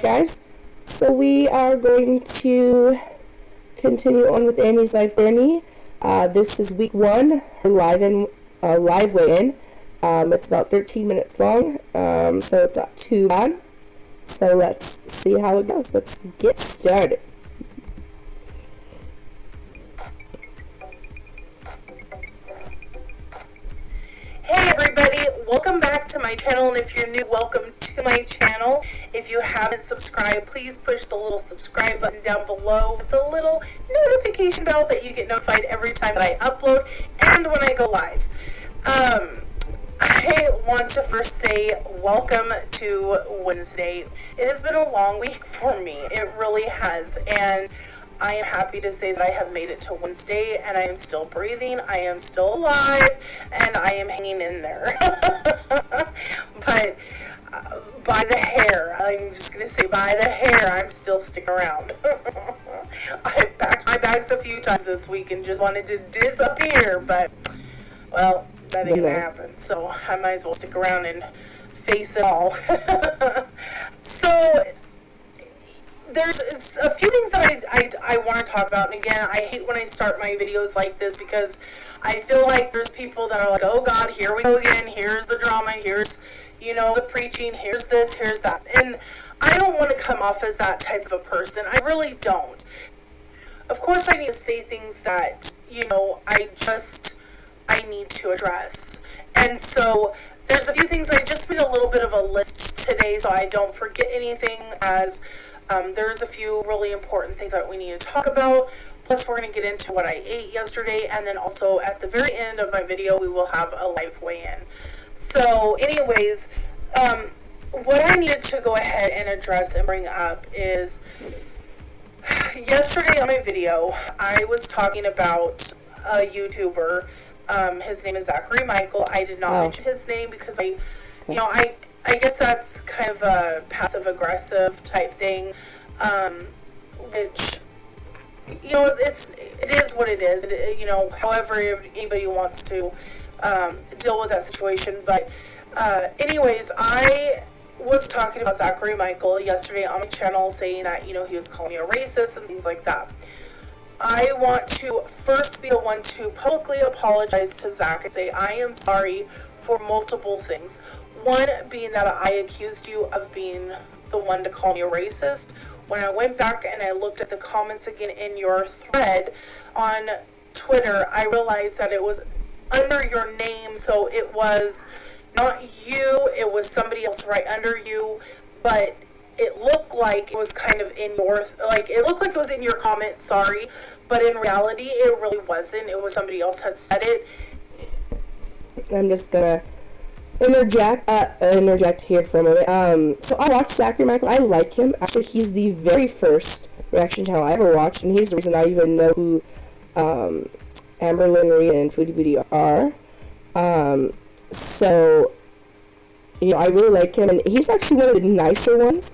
guys, so we are going to continue on with Amy's life journey. This is week 1, her live weigh-in. It's about 13 minutes long, so it's not too bad. So let's see how it goes. Let's get started. Hey everybody, welcome back to my channel, and if you're new, welcome to my channel. If you haven't subscribed, please push the little subscribe button down below with the little notification bell that you get notified every time that I upload and when I go live. I want to first say welcome to Wednesday. It has been a long week for me, it really has, and I am happy to say that I have made it to Wednesday, and I am still breathing, I am still alive, and I am hanging in there. But by the hair, I'm just going to say by the hair, I'm still sticking around. I packed my bags a few times this week and just wanted to disappear, but, well, that ain't going to happen, so I might as well stick around and face it all. So there's a few things that I want to talk about, and again, I hate when I start my videos like this because I feel like there's people that are like, oh God, here we go again, here's the drama, here's, you know, the preaching, here's this, here's that, and I don't want to come off as that type of a person, I really don't. Of course I need to say things that, you know, I need to address, and so there's a few things. I just made a little bit of a list today so I don't forget anything, as there's a few really important things that we need to talk about. Plus, we're going to get into what I ate yesterday, and then also at the very end of my video, we will have a live weigh-in. So, anyways, what I needed to go ahead and address and bring up is, yesterday on my video, I was talking about a YouTuber. His name is Zachary Michael. I did not mention his name because I guess that's kind of a passive-aggressive type thing, which, you know, it is what it is. You know, however anybody wants to deal with that situation. But anyways, I was talking about Zachary Michael yesterday on my channel, saying that, you know, he was calling me a racist and things like that. I want to first be the one to publicly apologize to Zach and say I am sorry for multiple things. One being that I accused you of being the one to call me a racist. When I went back and I looked at the comments again in your thread on Twitter, I realized that it was under your name, so it was not you, it was somebody else right under you, but it looked like it was kind of in your, like, it looked like it was in your comment, sorry, but in reality, it really wasn't. It was somebody else had said it. I'm just gonna interject here for a moment. So I watched Zachary Michael. I like him. Actually, he's the very first reaction channel I ever watched, and he's the reason I even know who Amber Lynn Reed and Foodie Booty are. So, you know, I really like him, and he's actually one of the nicer ones.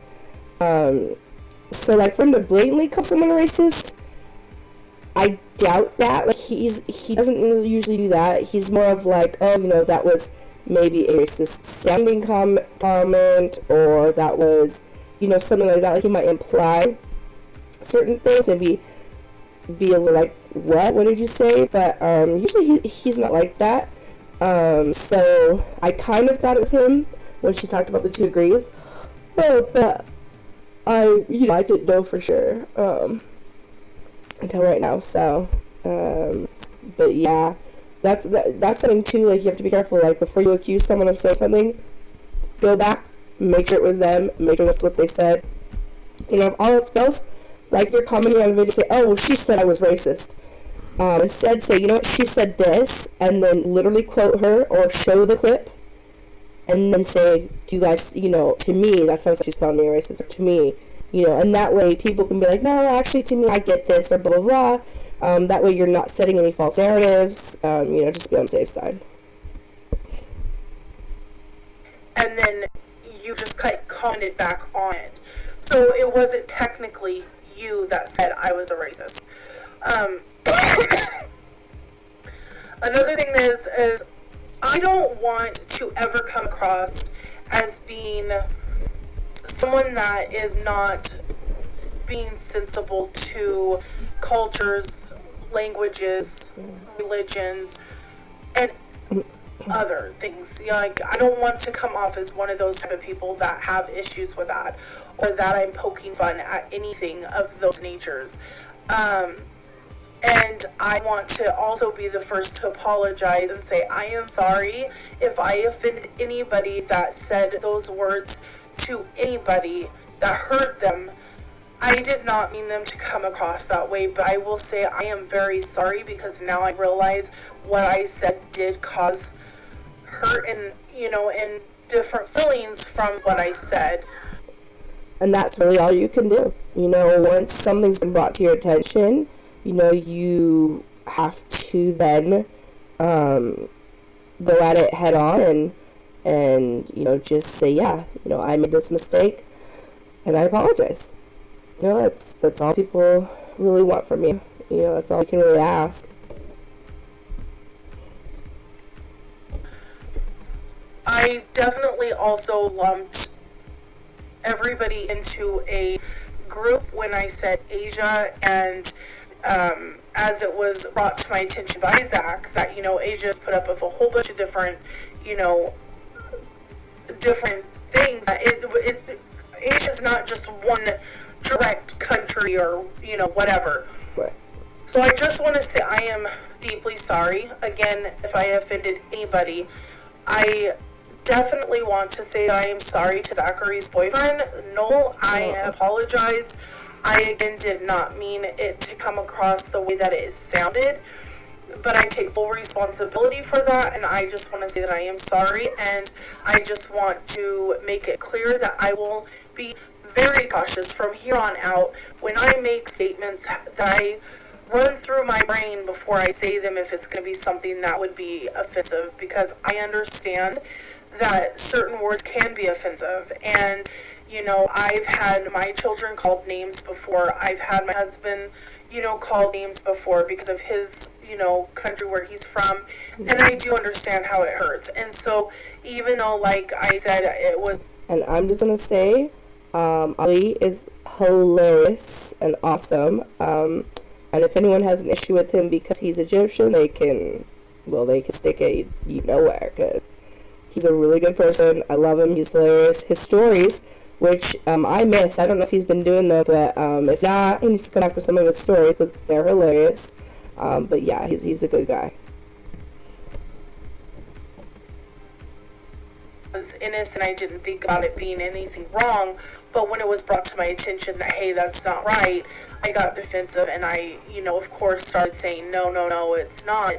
So, like, for him to blatantly call someone a racist, I doubt that. Like, he doesn't usually do that. He's more of like, oh, you know, that was maybe a racist sounding comment, or that was, you know, something like that. Like, he might imply certain things, maybe be a little like, what did you say? But usually he's not like that. So I kind of thought it was him when she talked about the 2 degrees, but I didn't know for sure until right now. So but yeah, that's something too. Like, you have to be careful. Like, before you accuse someone of saying something, go back, make sure it was them, make sure that's what they said. You know, if all else, like, you're commenting on a video, say, oh, well, she said I was racist. Instead, say, you know what, she said this, and then literally quote her or show the clip, and then say, do you guys, you know, to me, that sounds like she's calling me a racist, or to me, you know, and that way people can be like, no, actually, to me, I get this, or blah, blah, blah. That way you're not setting any false narratives, you know, just be on the safe side. And then you just commented back on it. So it wasn't technically you that said I was a racist. Another thing is I don't want to ever come across as being someone that is not being sensible to cultures, languages, religions, and other things. Like, I don't want to come off as one of those type of people that have issues with that, or that I'm poking fun at anything of those natures. And I want to also be the first to apologize and say I am sorry if I offended anybody that said those words to anybody that heard them. I did not mean them to come across that way, but I will say I am very sorry, because now I realize what I said did cause hurt and, and different feelings from what I said. And that's really all you can do. Once something's been brought to your attention, you have to then go at it head on and just say, yeah, I made this mistake and I apologize. That's all people really want from you. That's all you can really ask. I definitely also lumped everybody into a group when I said Asia, and as it was brought to my attention by Zach that, Asia's put up with a whole bunch of different, different things. Asia's not just one direct country or, whatever. Right. So I just want to say I am deeply sorry. Again, if I offended anybody, I definitely want to say that I am sorry to Zachary's boyfriend, Noel. I apologize. I, again, did not mean it to come across the way that it sounded, but I take full responsibility for that, and I just want to say that I am sorry, and I just want to make it clear that I will be very cautious from here on out when I make statements that I run through my brain before I say them if it's going to be something that would be offensive, because I understand that certain words can be offensive, and I've had my children called names before. I've had my husband, called names before because of his, country where he's from. And I do understand how it hurts. And so even though, like I said, it was... And I'm just going to say, Ali is hilarious and awesome. And if anyone has an issue with him because he's Egyptian, they can stick it nowhere, because he's a really good person. I love him. He's hilarious. His stories, which I miss. I don't know if he's been doing them, but if not, he needs to come back with some of his stories, because they're hilarious. But yeah, he's a good guy. Was innocent. I didn't think about it being anything wrong, but when it was brought to my attention that, hey, that's not right, I got defensive, and I, of course, started saying, no, it's not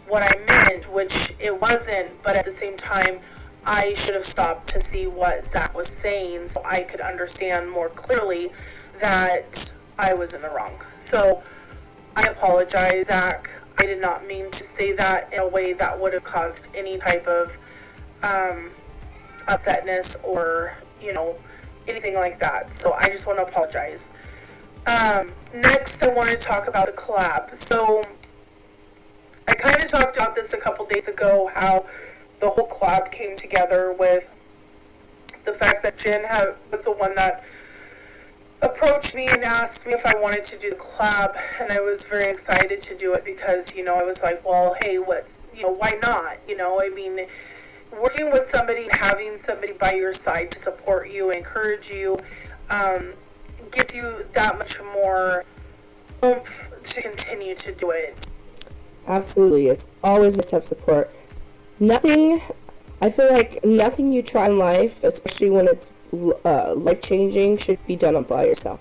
what I meant, which it wasn't, but at the same time, I should have stopped to see what Zach was saying so I could understand more clearly that I was in the wrong. So I apologize, Zach. I did not mean to say that in a way that would have caused any type of upsetness or, anything like that. So I just want to apologize. Next, I want to talk about the collab. So I kind of talked about this a couple days ago, how the whole collab came together with the fact that Jen was the one that approached me and asked me if I wanted to do the collab, and I was very excited to do it because, I was like, well, hey, why not? I mean, working with somebody and having somebody by your side to support you, encourage you, gives you that much more oomph to continue to do it. Absolutely. It's always nice to have support. I feel like nothing you try in life, especially when it's life-changing, should be done by yourself.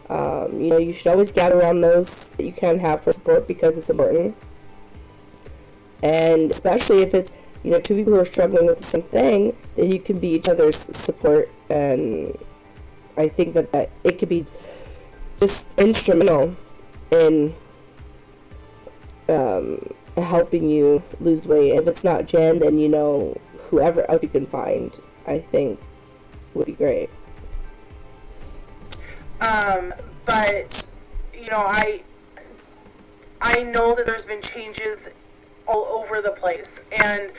You should always gather around those that you can have for support, because it's important. And especially if it's, two people who are struggling with the same thing, then you can be each other's support. And I think that it could be just instrumental in helping you lose weight. If it's not Jen, then whoever else you can find, I think, would be great. But I know that there's been changes all over the place, and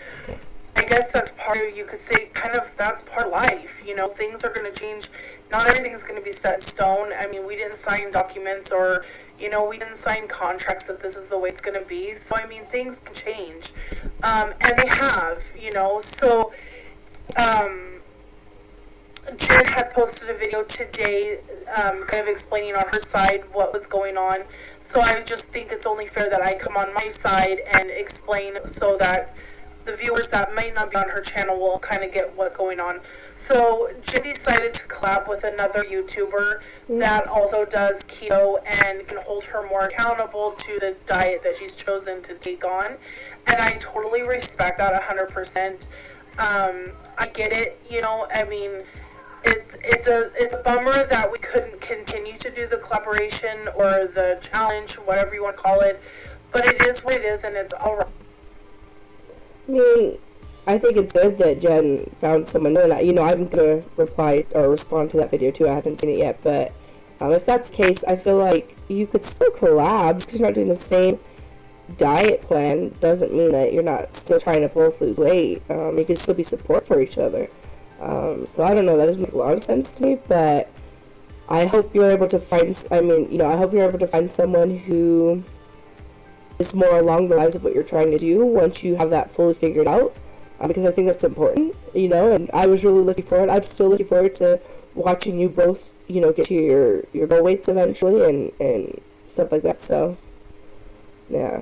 I guess that's part of, you could say, kind of, that's part of life. Things are going to change. Not everything's going to be set in stone. I mean, we didn't sign documents or, we didn't sign contracts that this is the way it's going to be. So, I mean, things can change. And they have, So, Jen had posted a video today kind of explaining on her side what was going on. So I just think it's only fair that I come on my side and explain so that the viewers that might not be on her channel will kind of get what's going on. So Jen decided to collab with another YouTuber that also does keto and can hold her more accountable to the diet that she's chosen to take on. And I totally respect that 100%. I get it, I mean, it's a bummer that we couldn't continue to do the collaboration or the challenge, whatever you want to call it, but it is what it is, and it's all right. I mean, I think it's good that Jen found someone new, and I'm gonna reply or respond to that video too. I haven't seen it yet, but if that's the case, I feel like you could still collab because you're not doing the same diet plan. Doesn't mean that you're not still trying to both lose weight. You can still be support for each other. So I don't know, that doesn't make a lot of sense to me, but I hope you're able to find, I hope you're able to find someone who is more along the lines of what you're trying to do once you have that fully figured out, because I think that's important, and I was really looking forward, I'm still looking forward to watching you both, get to your goal weights eventually and stuff like that, so, yeah.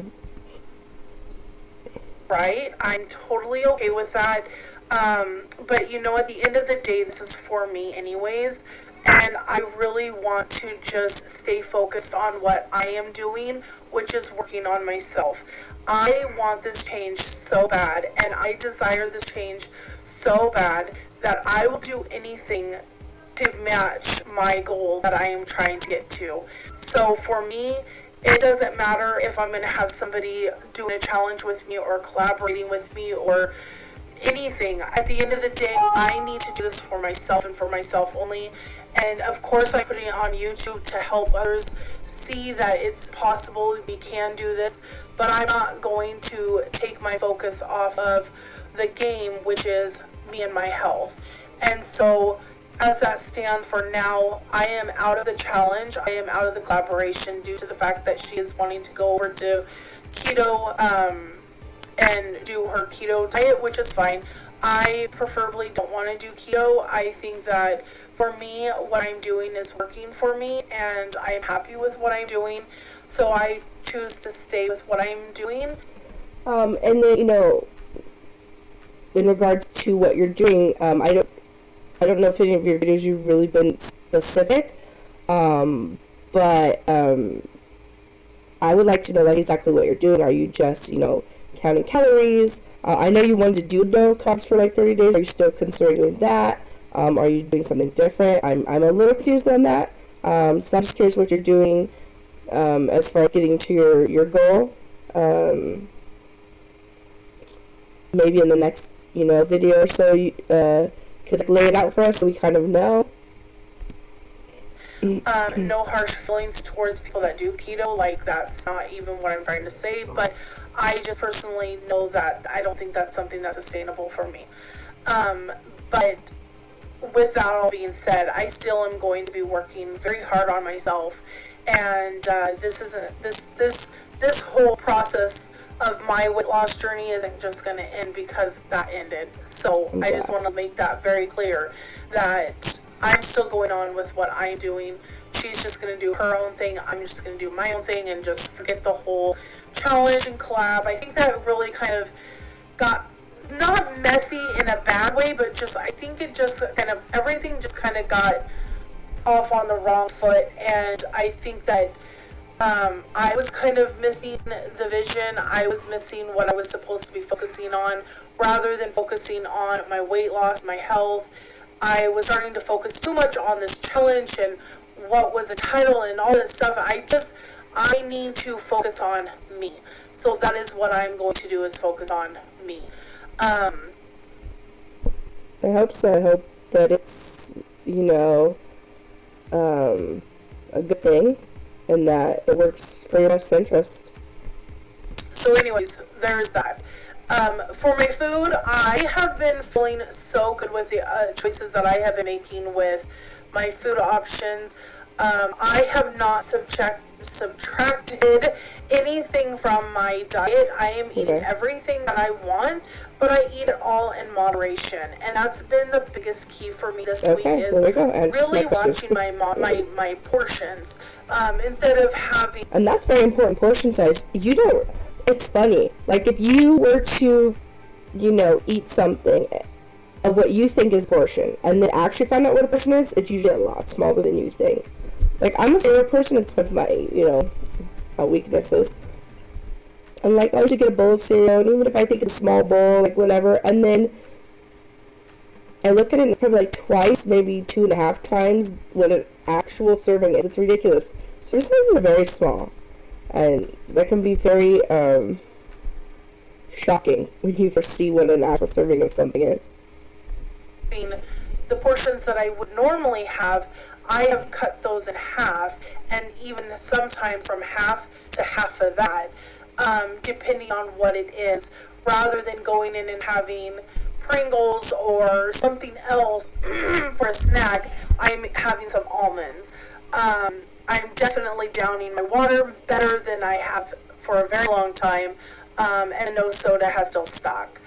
Right, I'm totally okay with that. But at the end of the day, this is for me anyways, and I really want to just stay focused on what I am doing, which is working on myself. I want this change so bad, and I desire this change so bad that I will do anything to match my goal that I am trying to get to. So for me, it doesn't matter if I'm going to have somebody doing a challenge with me or collaborating with me or anything. At the end of the day, I need to do this for myself and for myself only. And of course, I'm putting it on YouTube to help others see that it's possible, we can do this. But I'm not going to take my focus off of the game, which is me and my health. And so, as that stands for now, I am out of the challenge. I am out of the collaboration due to the fact that she is wanting to go over to keto, and do her keto diet, which is fine. I preferably don't want to do keto. I think that for me, what I'm doing is working for me, and I am happy with what I'm doing, so I choose to stay with what I'm doing. And then, in regards to what you're doing, I don't know if any of your videos you've really been specific, but I would like to know exactly what you're doing. Are you just, counting calories? I know you wanted to do no carbs for 30 days. Are you still considering doing that? Are you doing something different? I'm a little confused on that. So I'm just curious what you're doing as far as getting to your goal. Maybe in the next video or so you could lay it out for us so we kind of know. No harsh feelings towards people that do keto, that's not even what I'm trying to say, but I just personally know that I don't think that's something that's sustainable for me. But with that all being said, I still am going to be working very hard on myself, and this whole process of my weight loss journey isn't just going to end because that ended. So I just want to make that very clear that I'm still going on with what I'm doing. She's just going to do her own thing. I'm just going to do my own thing and just forget the whole challenge and collab. I think that really kind of got not messy in a bad way, but just I think it just kind of everything just kind of got off on the wrong foot, and I think that I was kind of missing the vision. I was missing what I was supposed to be focusing on rather than focusing on my weight loss, my health. I was starting to focus too much on this challenge and what was the title and all this stuff. I need to focus on me. So that is what I'm going to do, is focus on me. I hope so. I hope that it's, a good thing and that it works for your best interest. So anyways, there's that. For my food, I have been feeling so good with the choices that I have been making with my food options. I have not subtracted anything from my diet. I am eating everything that I want, but I eat it all in moderation, and that's been the biggest key for me this week is really watching my portions instead of having. And that's very important. Portion size. You don't. It's funny. Like if you were to, eat something of what you think is portion, and then actually find out what a portion is, it's usually a lot smaller than you think. Like I'm a cereal person. It's one of my, my weaknesses. And like I usually get a bowl of cereal, and even if I think it's a small bowl, like whatever, and then I look at it and it's probably like twice, maybe 2.5 times what an actual serving is. It's ridiculous. Serving sizes are very small, and that can be very shocking when you first see what an actual serving of something is. The portions that I would normally have, I have cut those in half, and even sometimes from half to half of that, depending on what it is, rather than going in and having Pringles or something else for a snack. I'm having some almonds. I'm definitely downing my water better than I have for a very long time, and no soda has still stock.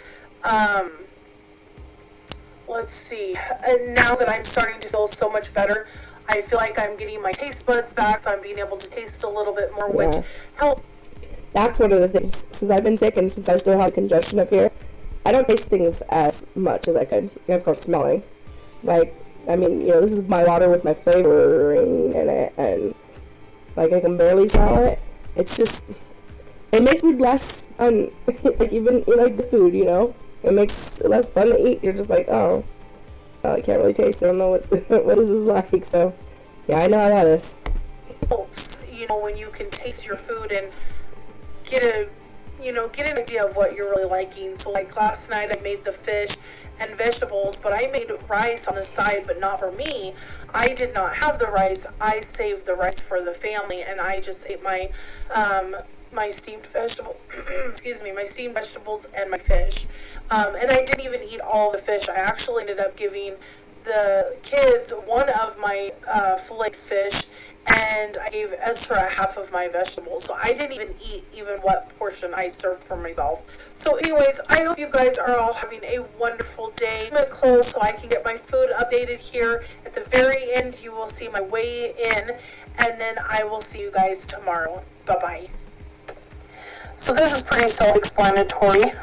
Let's see, and now that I'm starting to feel so much better, I feel like I'm getting my taste buds back, so I'm being able to taste a little bit more, which helps. That's one of the things. Since I've been sick and since I still have congestion up here, I don't taste things as much as I could. And of course, smelling. Like, I mean, this is my water with my flavoring in it, and like I can barely smell it. It's just, it makes food less fun. Like even like the food, it makes it less fun to eat. You're just like, oh, I can't really taste it. I don't know what what this is like. So, yeah, I know how that is. When you can taste your food and get an idea of what you're really liking. So like last night I made the fish and vegetables, but I made rice on the side, but not for me. I did not have the rice. I saved the rice for the family, and I just ate my steamed vegetable, my steamed vegetables and my fish. And I didn't even eat all the fish. I actually ended up giving the kids one of my filleted fish, and I gave Ezra half of my vegetables. So I didn't even eat what portion I served for myself. So anyways, I hope you guys are all having a wonderful day. I'm going to close so I can get my food updated here. At the very end, you will see my weigh in, and then I will see you guys tomorrow. Bye-bye. So this is pretty self-explanatory.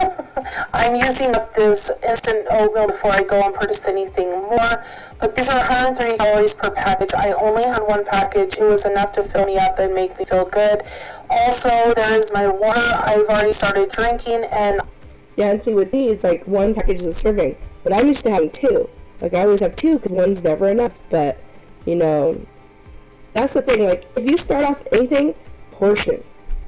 I'm using up this instant oatmeal before I go and purchase anything more. But these are 130 calories per package. I only had one package. It was enough to fill me up and make me feel good. Also, there is my water. I've already started drinking, and yeah, and see with these, like one package is a serving, but I'm used to having 2. Like I always have 2 because one's never enough. But that's the thing. Like if you start off anything, portion.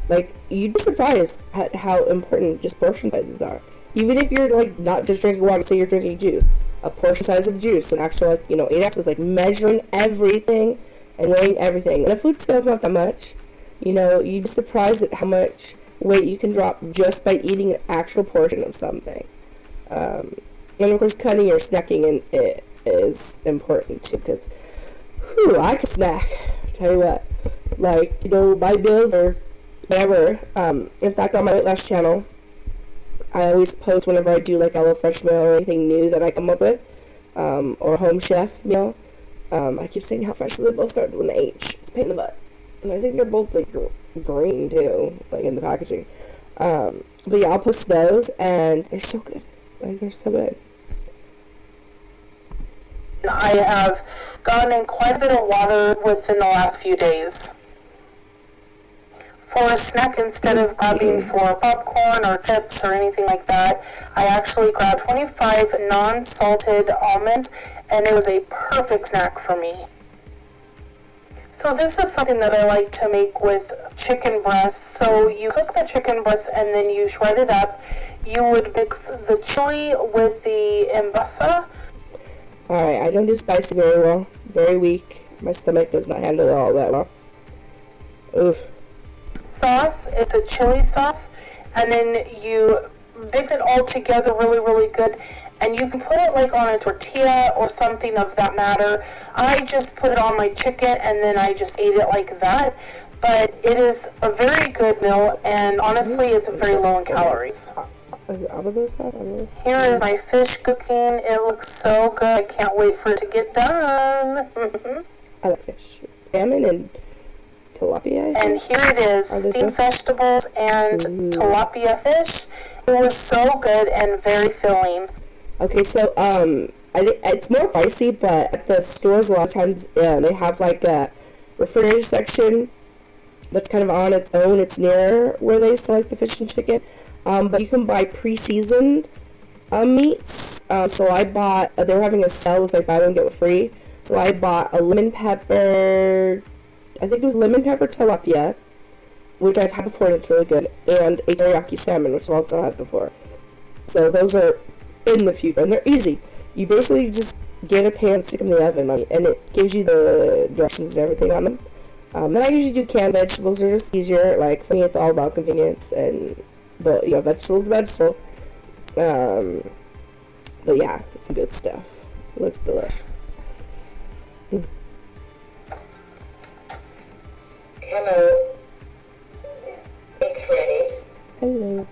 Like, you'd be surprised at how important just portion sizes are. Even if you're, like, not just drinking water, say you're drinking juice. A portion size of juice, an actual, 8 ounces, like, measuring everything and weighing everything. And a food scale's not that much. You'd be surprised at how much weight you can drop just by eating an actual portion of something. And, of course, cutting or snacking in it is important, too, because, I can snack. Tell you what. Like, my meals are whatever. In fact, on my Weight Loss channel, I always post whenever I do like a HelloFresh meal or anything new that I come up with, or a Home Chef meal. I keep saying HelloFresh, so they both start with an H. It's a pain in the butt. And I think they're both like green too, like in the packaging. But yeah, I'll post those, and they're so good. Like, they're so good. I have gotten in quite a bit of water within the last few days. For a snack, instead of grabbing for popcorn or chips or anything like that, I actually grabbed 25 non-salted almonds, and it was a perfect snack for me. So this is something that I like to make with chicken breasts. So you cook the chicken breast and then you shred it up. You would mix the chili with the embasa. Alright, I don't do spicy very well. Very weak. My stomach does not handle it all that well. Oof. Sauce, it's a chili sauce, and then you mix it all together really, really good. And you can put it like on a tortilla or something of that matter. I just put it on my chicken and then I just ate it like that. But it is a very good meal, and honestly, it's very low in calories. Is it avocado sauce? Here is my fish cooking. It looks so good. I can't wait for it to get done. I like fish. Salmon and tilapia, I And think. here it is, steamed vegetables and tilapia fish. It was so good and very filling. Okay, so, I think it's more pricey, but at the stores a lot of times, they have like a refrigerator section that's kind of on its own. It's near where they sell like the fish and chicken. But you can buy pre-seasoned meats. So I bought, they were having a sale, it was like buy one get one free. So I bought a lemon pepper, I think it was lemon pepper tilapia, which I've had before and it's really good, and a teriyaki salmon, which I've also had before. So those are in the future, and they're easy. You basically just get a pan, stick them in the oven, and it gives you the directions and everything on them. Then I usually do canned vegetables, they're just easier. Like, for me, it's all about convenience, but, you know, vegetable. But yeah, it's some good stuff. It looks delicious. Hello. It's ready. Hello.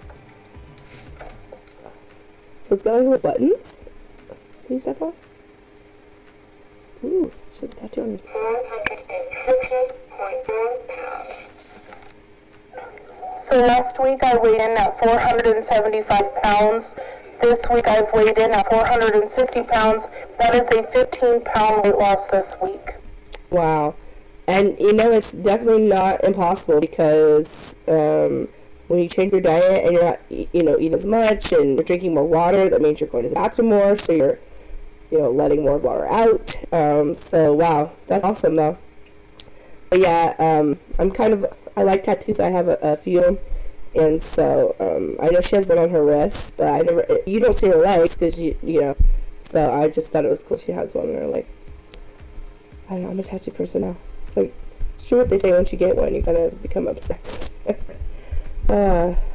So it's got like little buttons. Can you step on? Ooh, it's just a tattoo on me. 450.4 pounds. So last week I weighed in at 475 pounds. This week I've weighed in at 450 pounds. That is a 15-pound weight loss this week. Wow. And, you know, it's definitely not impossible because when you change your diet and you're not, eating as much and you're drinking more water, that means you're going to the bathroom more, so you're, letting more water out. So, wow, that's awesome, though. But, yeah, I like tattoos. I have a few of them. And so, I know she has one on her wrist, but you don't see her legs because, so I just thought it was cool she has one on her leg. I don't know, I'm a tattoo person now. So, it's true what they say, once you get one, you kind of become obsessed.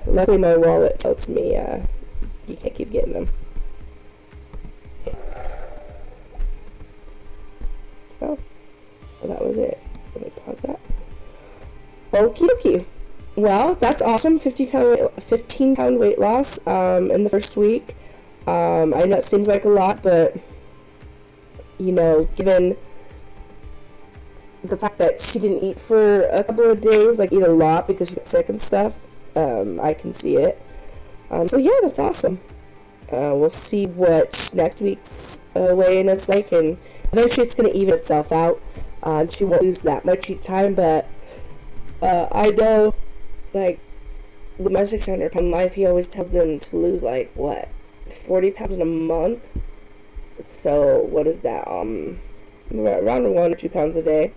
Luckily my wallet tells me, you can't keep getting them. Oh, well that was it. Let me pause that. Okie dokie. Well, that's awesome. 15-pound weight loss, in the first week. I know it seems like a lot, but, given the fact that she didn't eat for a couple of days, like eat a lot because she got sick and stuff, I can see it. So yeah, that's awesome. We'll see what next week's weigh-in is like, and eventually it's going to even itself out. She won't lose that much each time, but I know, like, with my 600-pound life, he always tells them to lose, like, 40 pounds in a month? So, what is that, around 1 or 2 pounds a day.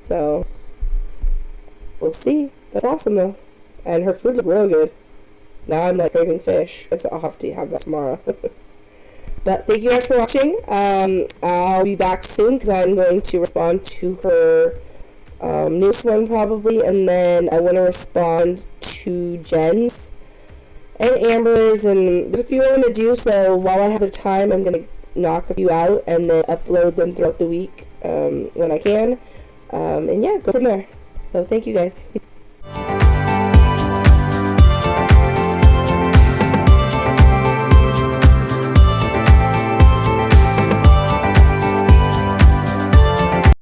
So, we'll see. That's awesome, though. And her food looked real good. Now I'm, like, craving fish. So I'll have to have that tomorrow. But thank you guys for watching. I'll be back soon, because I'm going to respond to her newest one, probably. And then I want to respond to Jen's and Amber's, and there's a few I want to do, so while I have the time, I'm going to knock a few out and then upload them throughout the week when I can. And yeah, go from there. So thank you guys.